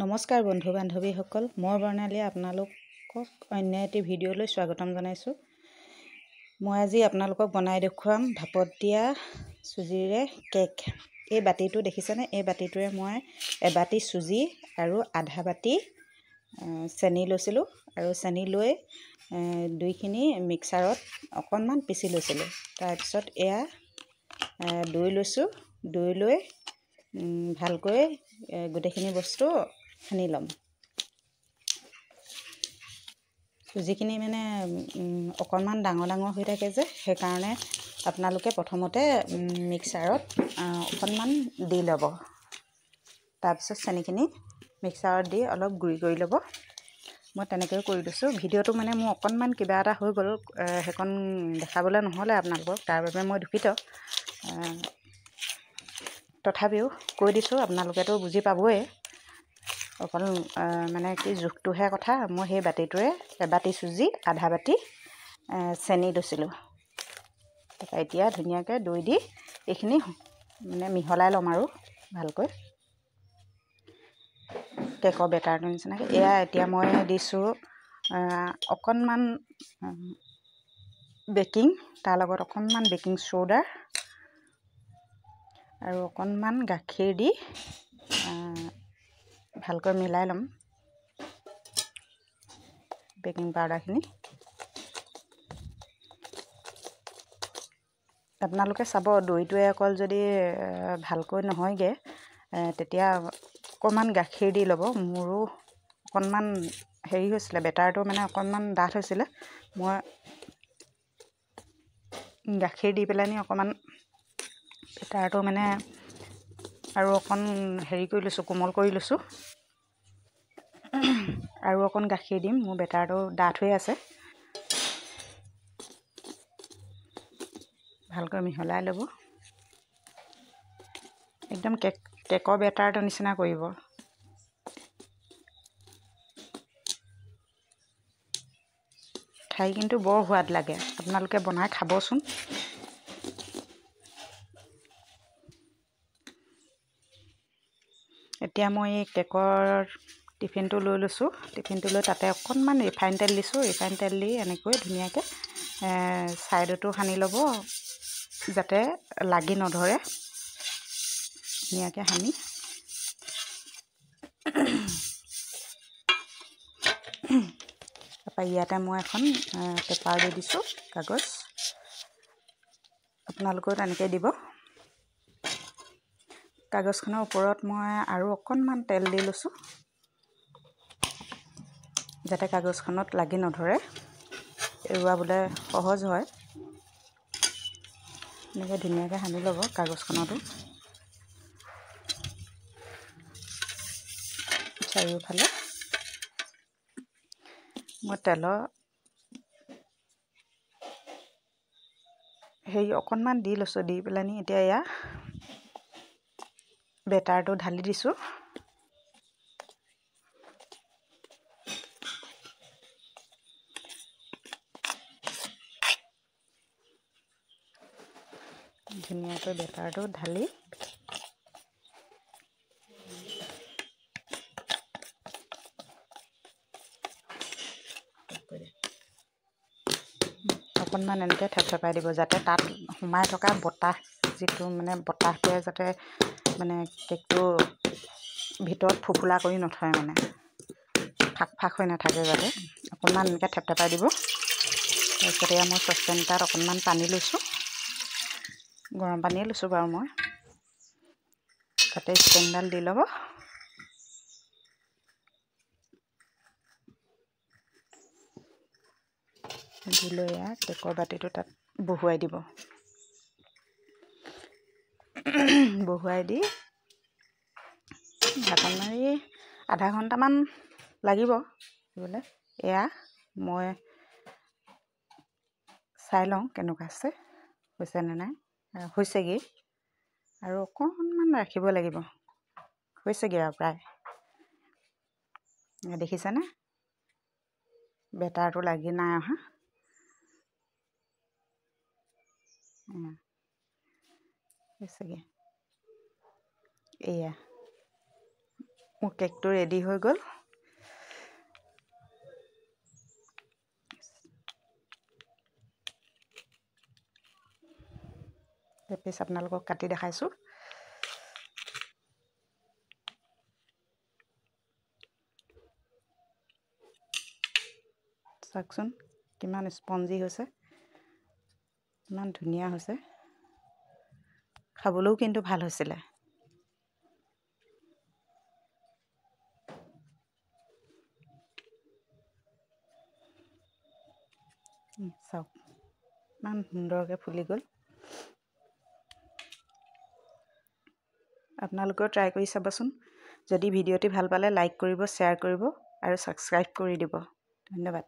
নমস্কাৰ বন্ধু বান্ধৱীসকল, মই বৰ্ণালী আপোনালোকক অন্য এটি ভিডিঅ'লৈ স্বাগতম জনাইছোঁ। মই আজি আপোনালোকক বনাই দেখুৱাম ভাপত দিয়া চুজিৰে কেক। এই বাতিটো দেখিছেনে? এই বাতিটোৰে মই এবাতি চুজি আৰু আধা বাতি চেনি লৈছিলোঁ আৰু চেনি লৈ দুইখিনি মিক্সাৰত অকণমান পিচি লৈছিলোঁ। তাৰপিছত এয়া দৈ লৈছোঁ। দৈ লৈ ভালকৈ গোটেইখিনি বস্তু সানি ল'ম। চুজিখিনি মানে অকণমান ডাঙৰ ডাঙৰ হৈ থাকে যে, সেইকাৰণে আপোনালোকে প্ৰথমতে মিক্সাৰত অকণমান দি ল'ব। তাৰপিছত চেনিখিনি মিক্সাৰত দি অলপ গুড়ি কৰি ল'ব। মই তেনেকৈ কৰি লৈছোঁ। ভিডিঅ'টো মানে মোৰ অকণমান কিবা এটা হৈ গ'ল, সেইকণ দেখাবলৈ নহ'লে আপোনালোকক, তাৰ বাবে মই দুখিত। তথাপিও কৈ দিছোঁ, আপোনালোকেতো বুজি পাবই। অকল মানে কি জোখটোহে কথা। মই সেই বাতিটোৰে এবাতি চুজি আধা বাতি চেনি লৈছিলোঁ। তাৰপৰা এতিয়া ধুনীয়াকৈ দৈ দি এইখিনি মানে মিহলাই ল'ম আৰু ভালকৈ কেকৰ বেটাৰটোৰ নিচিনাকৈ। এয়া এতিয়া মই দিছোঁ অকণমান বেকিং, তাৰ লগত অকণমান বেকিং চ'ডা আৰু অকণমান গাখীৰ দি ভালকৈ মিলাই ল'ম বেকিং পাউডাৰখিনি। আপোনালোকে চাব, দৈটোৱে অকল যদি ভালকৈ নহয়গৈ তেতিয়া অকণমান গাখীৰ দি ল'ব। মোৰো অকণমান হেৰি হৈছিলে, বেটাৰটো মানে অকণমান ডাঠ হৈছিলে। মই গাখীৰ দি পেলাইনি অকণমান বেটাৰটো মানে আৰু অকণ হেৰি কৰি লৈছোঁ, কোমল কৰি লৈছোঁ। আৰু অকণ গাখীৰ দিম, মোৰ বেটাৰটো ডাঠ হৈ আছে। ভালকৈ মিহলাই ল'ব। একদম কেকৰ বেটাৰটো নিচিনা কৰিব। খাই কিন্তু বৰ সোৱাদ লাগে, আপোনালোকে বনাই খাবচোন। এতিয়া মই এই কেকৰ টিফিনটো লৈ লৈছোঁ। টিফিনটো লৈ তাতে অকণমান ৰিফাইন তেল দিছোঁ। ৰিফাইন তেল দি এনেকৈ ধুনীয়াকৈ ছাইডতো সানি ল'ব, যাতে লাগি নধৰে। ধুনীয়াকৈ সানি তাৰপৰা ইয়াতে মই এখন পেপাৰ দি দিছোঁ, কাগজ। আপোনালোকেও তেনেকৈ দিব। কাগজখনৰ ওপৰত মই আৰু অকণমান তেল দি লৈছোঁ, যাতে কাগজখনত লাগি নধৰে, এৰুৱাবলৈ সহজ হয়। এনেকৈ ধুনীয়াকৈ সানি ল'ব কাগজখনতো চাৰিওফালে। মই তেলৰ হেৰি অকণমান দি লৈছোঁ, দি পেলানি এতিয়া এয়া বেটাৰটো ঢালি দিছোঁ। ধুনীয়াকৈ বেটাৰটো ঢালি অকণমান এনেকৈ থেপথেপাই দিব, যাতে তাত সোমাই থকা বতাহ, যিটো মানে বতাহটোৱে যাতে মানে কেকটো ভিতৰত ফুফুলা কৰি নথয়, মানে ফাক ফাক হৈ নাথাকে, যাতে অকণমান এনেকৈ থেপথেপাই দিব। তাৰপিছত এয়া মই চচপেন এটাত অকণমান পানী লৈছোঁ, গৰম পানীয়ে লৈছোঁ বাৰু মই। তাতে ষ্টেণ্ডডাল দি ল'ব। দি লৈ এয়া কেকৰ বাতিটো তাত বহুৱাই দিব। বহুৱাই দি ঢাকোন মাৰি আধা ঘণ্টামান লাগিব দিবলৈ। এয়া মই চাই লওঁ কেনেকুৱা হৈছেনে নাই। হৈছেগৈ, আৰু অকণমান ৰাখিব লাগিব। হৈছেগৈ আৰু প্ৰায়। দেখিছেনে? বেটাৰটো লাগি নাই অহা। হৈছেগৈ এয়া। মোৰ কেকটো ৰেডি হৈ গ'ল। এপিচ আপোনালোকক কাটি দেখাইছোঁ। চাওকচোন কিমান স্পঞ্জি হৈছে, ইমান ধুনীয়া হৈছে, খাবলৈও কিন্তু ভাল হৈছিলে। চাওক ইমান সুন্দৰকৈ ফুলি গ'ল। আপোনালোকেও ট্ৰাই কৰি চাবচোন। যদি ভিডিঅ'টি ভাল পালে লাইক কৰিব, শ্বেয়াৰ কৰিব আৰু ছাবস্ক্ৰাইব কৰি দিব। ধন্যবাদ।